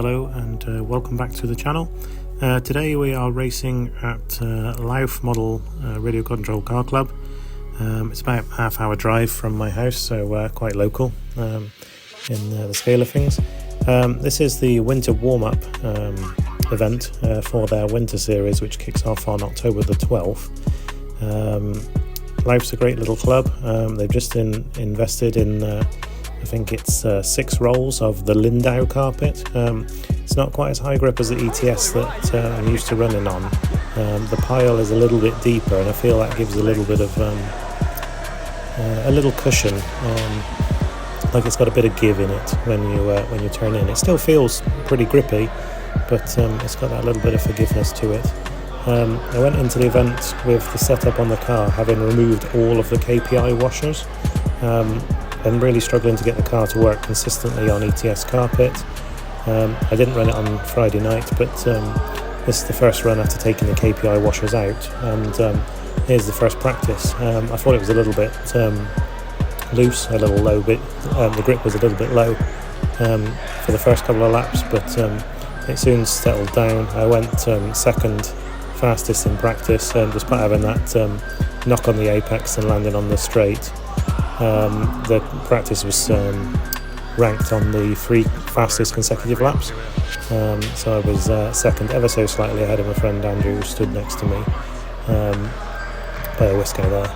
Hello and welcome back to the channel. Today we are racing at Louth Model Radio Control Car Club. It's about a half-hour drive from my house, so quite local in the scale of things. This is the winter warm-up event for their Winter Series, which kicks off on October the 12th. Louth's a great little club. They've just invested in I think it's 6 rolls of the Lindau carpet. It's not quite as high grip as the ETS that I'm used to running on. The pile is a little bit deeper, and I feel that gives a little bit of a little cushion, like it's got a bit of give in it when you turn in. It still feels pretty grippy, but it's got that little bit of forgiveness to it. I went into the event with the setup on the car having removed all of the KPI washers. I'm really struggling to get the car to work consistently on ETS carpet. I didn't run it on Friday night, but this is the first run after taking the KPI washers out, and here's the first practice. I thought it was a little bit loose, a little low, but the grip was a little bit low for the first couple of laps, but it soon settled down. I went second fastest in practice, despite having that knock on the apex and landing on the straight. The practice was ranked on the 3 fastest consecutive laps, so I was second, ever so slightly ahead of my friend Andrew, who stood next to me by a whisker there.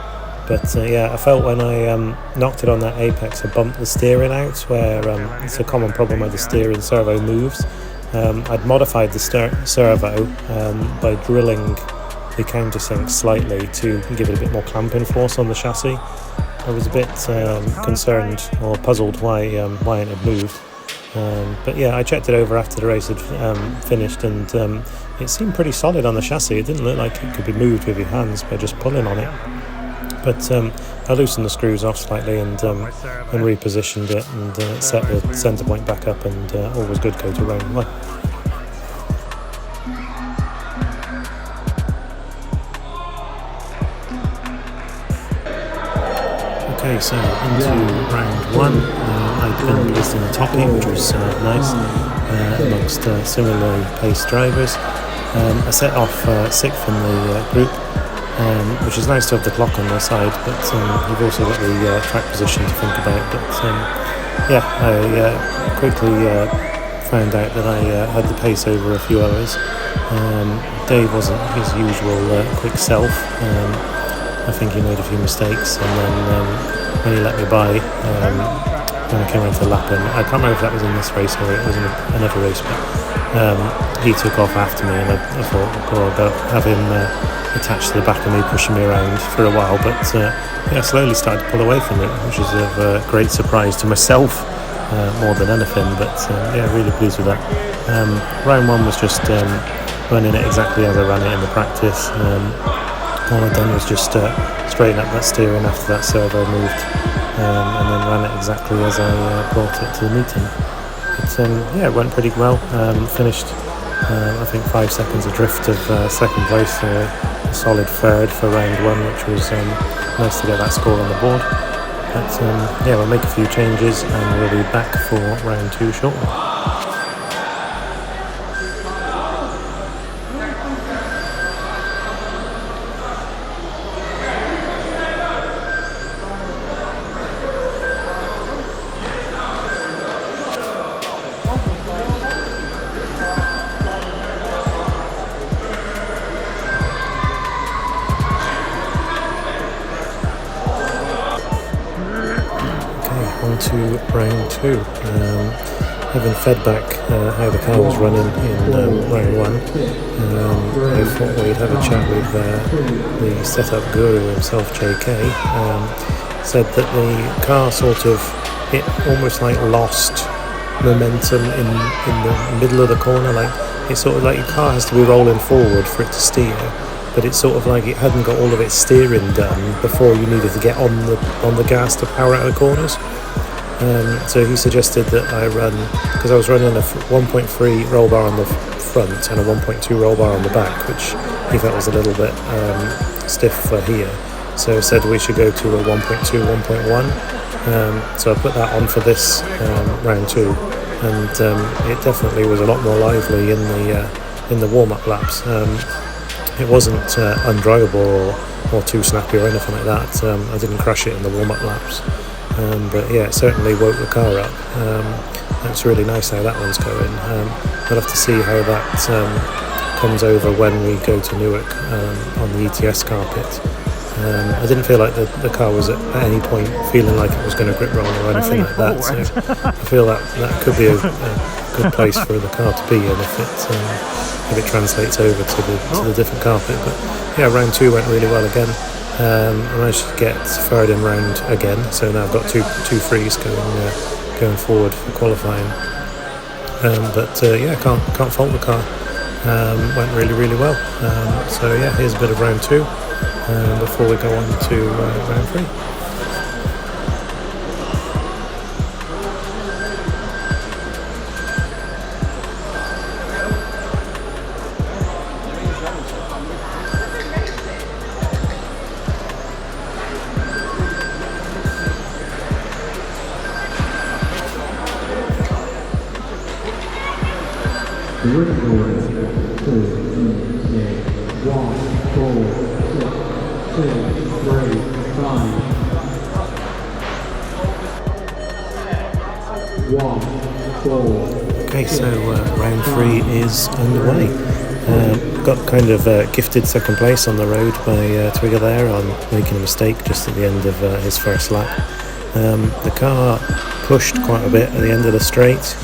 But yeah, I felt when I knocked it on that apex, I bumped the steering out, where it's a common problem where the steering servo moves. I'd modified the servo by drilling the countersink slightly to give it a bit more clamping force on the chassis. I was a bit concerned or puzzled why it had moved, but yeah, I checked it over after the race had finished, and it seemed pretty solid on the chassis. It didn't look like it could be moved with your hands by just pulling on it. But I loosened the screws off slightly and repositioned it, and set the centre point back up, and all was good go to round 1. Okay, so into round 1. I'd been placed in the toppy, which was nice, amongst similarly paced drivers. I set off 6th in the group, which is nice to have the clock on their side, but you've also got the track position to think about. But yeah, I quickly found out that I had the pace over a few hours. Dave wasn't his usual quick self. I think he made a few mistakes, and then when he let me by, when I came around to lap him, I can't remember if that was in this race or it was in another race, but he took off after me, and I thought, oh, I'll have him attached to the back of me, pushing me around for a while, but yeah, I slowly started to pull away from it, which is a great surprise to myself, more than anything, but yeah, really pleased with that. Round 1 was just running it exactly as I ran it in the practice. All I'd done was just straighten up that steering after that servo moved, and then ran it exactly as I brought it to the meeting. But yeah, it went pretty well. Finished I think 5 seconds adrift of second place, a solid third for round 1, which was nice to get that score on the board. But yeah, we'll make a few changes and we'll be back for round 2 shortly. On to round 2. Having fed back how the car was running in round 1, I thought we'd have a chat with the setup guru himself, JK. Said that the car it almost like lost momentum in the middle of the corner. Like it's sort of like your car has to be rolling forward for it to steer, but it's sort of like it hadn't got all of its steering done before you needed to get on the gas to power out the corners. So he suggested that I run, because I was running a 1.3 roll bar on the front and a 1.2 roll bar on the back, which he felt was a little bit stiff for here. So he said we should go to a 1.2, 1.1. So I put that on for this round 2. and it definitely was a lot more lively in the warm-up laps. It wasn't undrivable or too snappy or anything like that. I didn't crash it in the warm-up laps, but yeah, it certainly woke the car up. It's really nice how that one's going. I'll have to see how that comes over when we go to Newark on the ETS carpet. I didn't feel like the car was at any point feeling like it was going to grip roll or anything like that, so I feel that could be a good place for the car to be in if it translates over to the different carpet. But yeah, round 2 went really well again. I managed to get third in round again, so now I've got two threes going forward for qualifying. But yeah, can't fault the car. Went really well. So yeah, here's a bit of round 2 before we go on to round 3. Okay, so round 3 is underway. Got kind of gifted second place on the road by Twigger there on making a mistake just at the end of his first lap. The car pushed quite a bit at the end of the straight.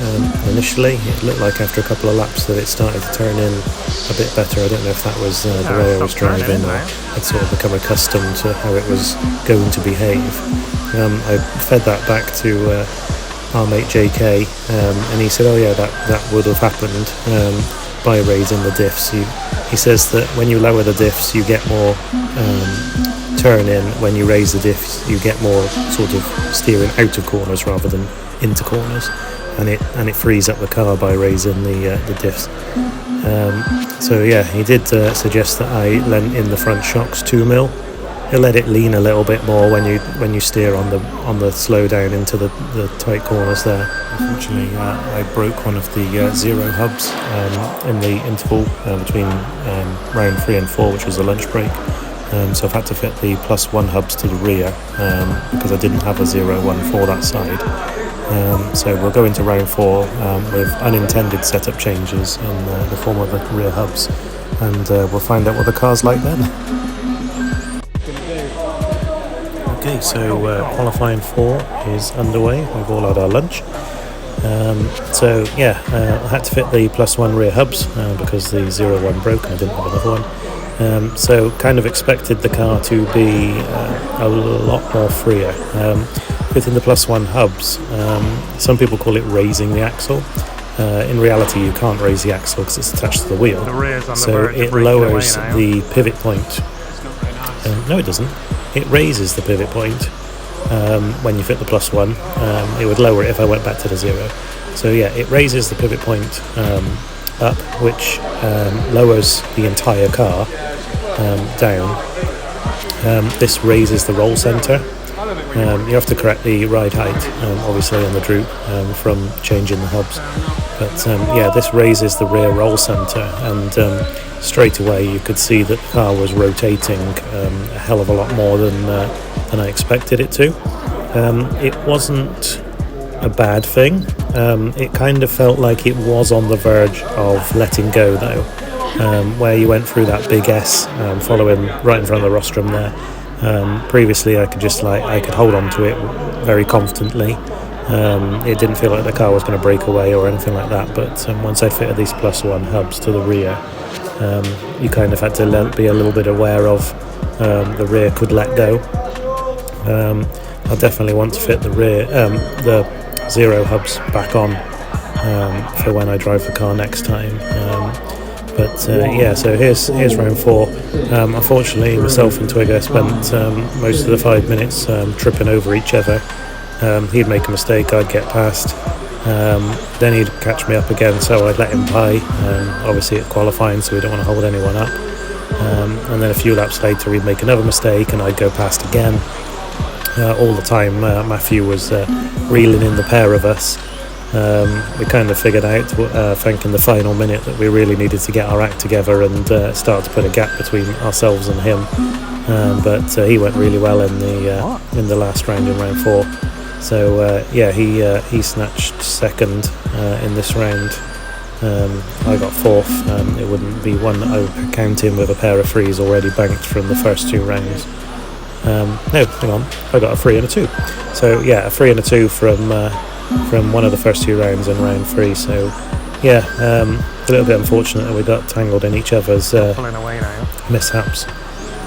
Initially, it looked like after a couple of laps that it started to turn in a bit better. I don't know if that was the way I was driving, or I'd sort of become accustomed to how it was going to behave. I fed that back to our mate JK, and he said, oh yeah, that would have happened by raising the diffs. He says that when you lower the diffs you get more turn in. When you raise the diffs you get more sort of steering out of corners rather than into corners, and it frees up the car by raising the diffs. So yeah, he did suggest that I lent in the front shocks 2 mil. He'll let it lean a little bit more when you steer on the slow down into the tight corners there. Unfortunately, I broke one of the zero hubs in the interval between round 3 and 4, which was a lunch break. So I've had to fit the +1 hubs to the rear because I didn't have a 0-1 for that side. So we'll go into round 4 with unintended setup changes in the form of the rear hubs, and we'll find out what the car's like then. Okay, so qualifying 4 is underway. We've all had our lunch. So yeah, I had to fit the +1 rear hubs because the 0-1 broke and I didn't have another one. So kind of expected the car to be a lot more freer. Fitting the +1 hubs, some people call it raising the axle. In reality you can't raise the axle because it's attached to the wheel. So it lowers the pivot point. No, it doesn't. It raises the pivot point when you fit the +1. It would lower it if I went back to the 0. So yeah, it raises the pivot point up, which lowers the entire car down. This raises the roll centre. You have to correct the ride height, obviously, on the droop from changing the hubs. But yeah, this raises the rear roll centre, and straight away you could see that the car was rotating a hell of a lot more than I expected it to. It wasn't a bad thing. It kind of felt like it was on the verge of letting go though, where you went through that big S following right in front of the rostrum there. Previously I could hold on to it very confidently. It didn't feel like the car was going to break away or anything like that, but once I fitted these +1 hubs to the rear, you kind of had to be a little bit aware of the rear could let go. I definitely want to fit the 0 hubs back on for when I drive the car next time. But yeah, so here's round 4. Unfortunately, myself and Twigger spent most of the 5 minutes tripping over each other. He'd make a mistake, I'd get past. Then he'd catch me up again, so I'd let him by. Obviously it's qualifying, so we don't want to hold anyone up. And then a few laps later he'd make another mistake and I'd go past again. All the time Matthew was reeling in the pair of us. We kind of figured out, I think in the final minute, that we really needed to get our act together and start to put a gap between ourselves and him. But he went really well in the last round, in round 4. So he snatched second in this round. I got 4th. It wouldn't be one that I would count in with a pair of 3s already banked from the first 2 rounds. No, hang on, I got a 3 and a 2. So yeah, a 3 and a 2 from one of the first 2 rounds in round 3. So yeah, a little bit unfortunate that we got tangled in each other's mishaps.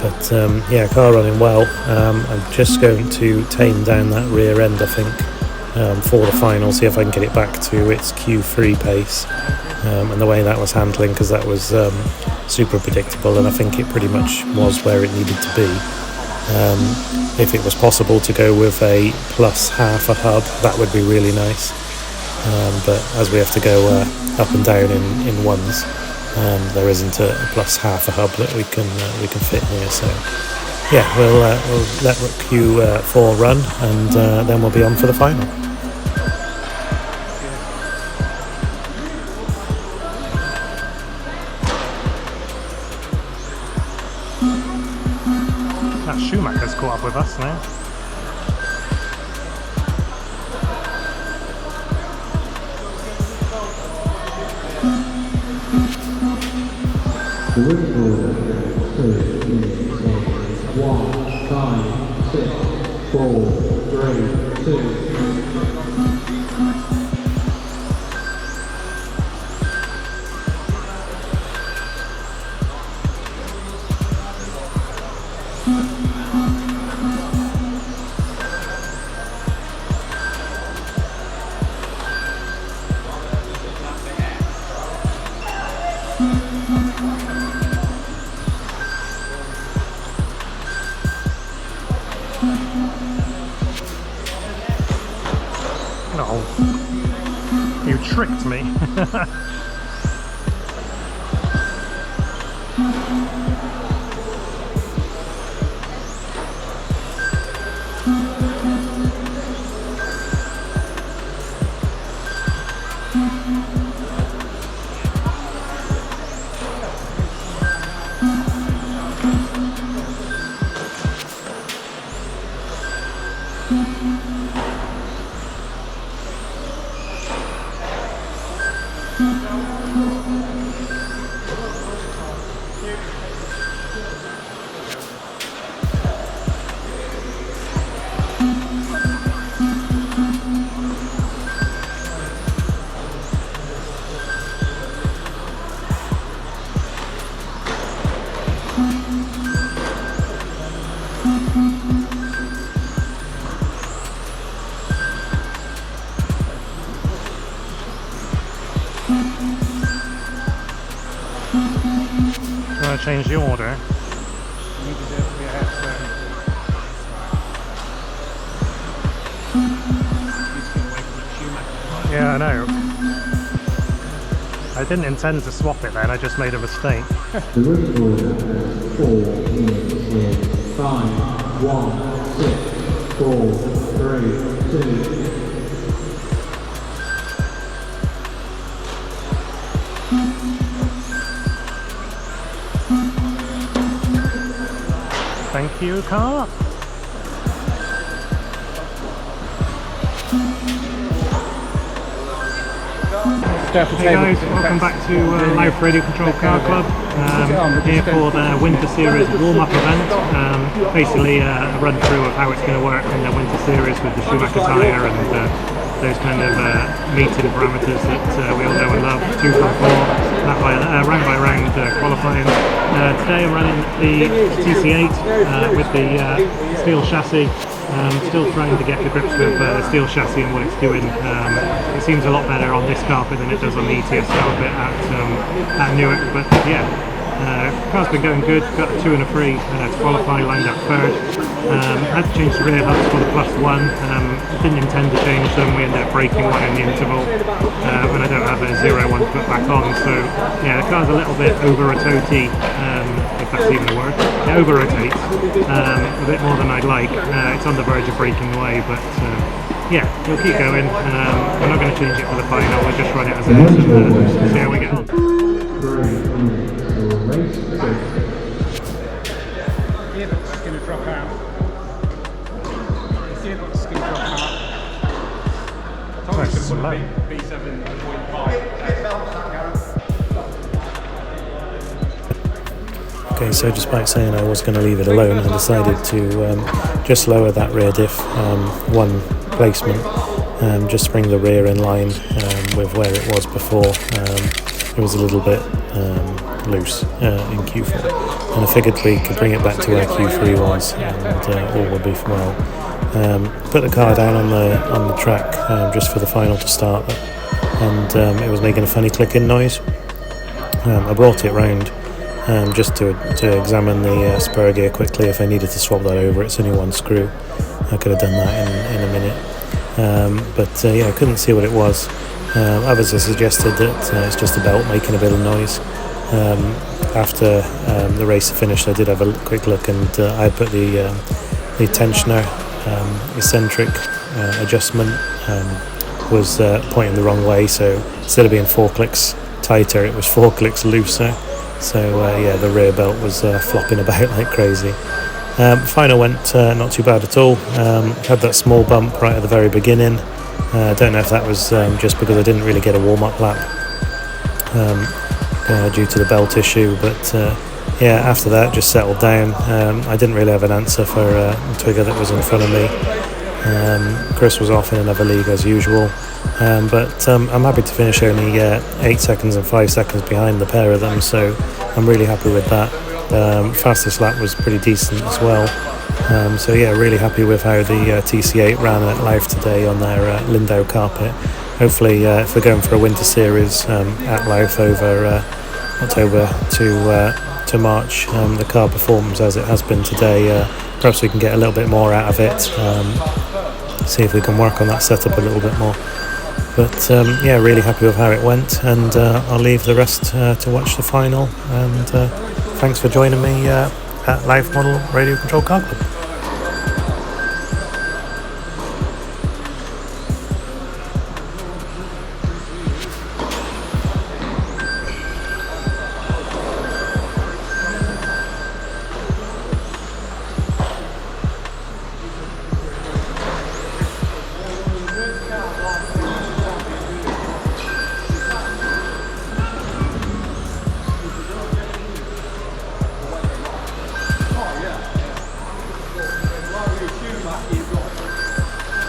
But yeah, car running well. I'm just going to tame down that rear end, I think, for the final, see if I can get it back to its Q3 pace. And the way that was handling, because that was super predictable, and I think it pretty much was where it needed to be. If it was possible to go with a plus half a hub, that would be really nice. But as we have to go up and down in ones, there isn't a plus half a hub that we can fit here. So yeah, we'll let Q4 run, and then we'll be on for the final. That Schumacher's caught up with us now. Oh, you tricked me. Change the order. Yeah, I know. I didn't intend to swap it then, I just made a mistake. The route order has 4 minutes in 5, 1, 6, 4, 3, 2. Thank you, car. Hey guys, welcome back to Louth Radio Control Car Club. Here for the Winter Series warm-up event. Basically a run through of how it's going to work in the Winter Series with the Schumacher tyre and those kind of meeting parameters that we all know and love. 2 from 4, round by round qualifying. Today I'm running the TC8 with the steel chassis. Still trying to get the grips with the steel chassis and what it's doing. It seems a lot better on this carpet than it does on the ETS carpet at Newark, but yeah, car's been going good. Got a 2 and a 3 to qualify, lined up 3rd. Had to change the rear hubs for the +1. Didn't intend to change them. We ended up breaking one in the interval, and I don't have a 0 one to put back on. So yeah, the car's a little bit over-rotatey, if that's even a word. It over-rotates a bit more than I'd like. It's on the verge of breaking away, but yeah, we'll keep going. We're not going to change it for the final, we'll just run it as it is and see how we get on. 3 minutes for race 6. Gearbox is going to drop out. The gearbox is going to drop out. I told you it's going to put a B7.5. Okay, so despite saying I was going to leave it alone, I decided to just lower that rear diff one placement, just bring the rear in line with where it was before. It was a little bit loose in Q4, and I figured we could bring it back to where Q3 was, and all would be well. Put the car down on the track just for the final to start, and it was making a funny clicking noise. I brought it round just to examine the spur gear quickly if I needed to swap that over. It's only one screw. I could have done that in a minute, but yeah, I couldn't see what it was. Others have suggested that it's just a belt making a bit of noise. After the race finished, I did have a quick look, and I put the tensioner eccentric adjustment was pointing the wrong way, so instead of being 4 clicks tighter, it was 4 clicks looser. So yeah, the rear belt was flopping about like crazy. Final went not too bad at all. Had that small bump right at the very beginning. I don't know if that was just because I didn't really get a warm-up lap due to the belt issue, but yeah, after that just settled down. I didn't really have an answer for Twigger that was in front of me. Chris was off in another league as usual, but I'm happy to finish only 8 seconds and 5 seconds behind the pair of them, so I'm really happy with that. Fastest lap was pretty decent as well. So yeah, really happy with how the TC8 ran at Louth today on their Lindau carpet. Hopefully if we're going for a winter series at Louth over October to March, the car performs as it has been today. Perhaps we can get a little bit more out of it, see if we can work on that setup a little bit more. But yeah, really happy with how it went, and I'll leave the rest to watch the final. And thanks for joining me at Louth Model Radio Control Car Club.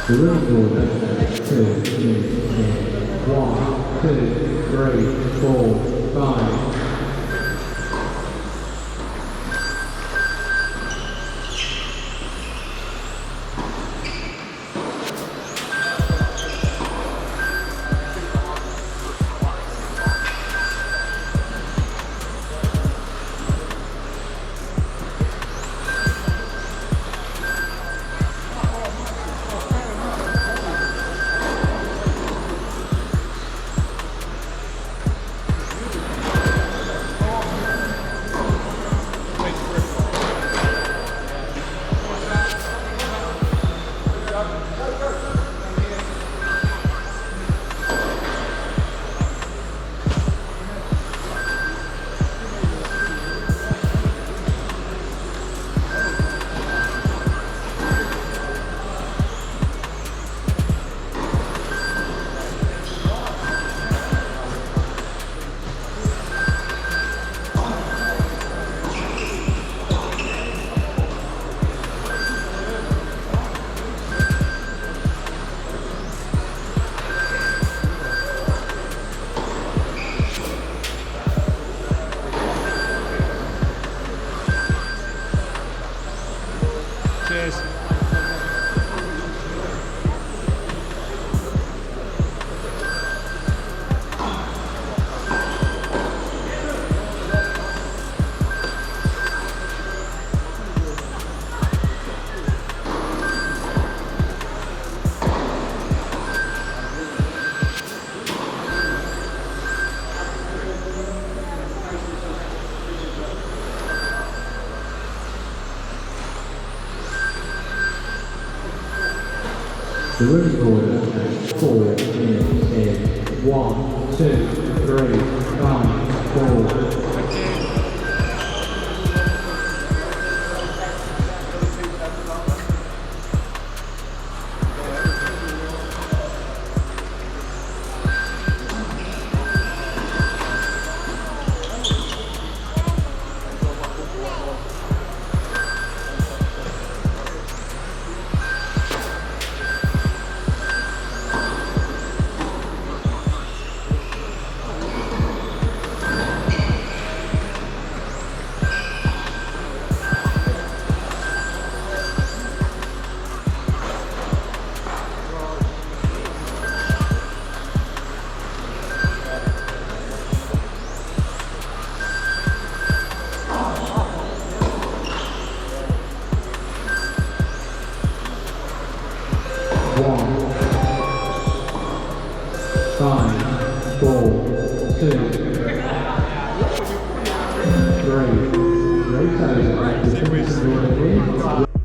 The running order 2 minutes, 1, 2, 3, 4, 5. The running order at 4 minutes is 1, 2, 3, 5, 4. Five, 4, 2, 3. Race over.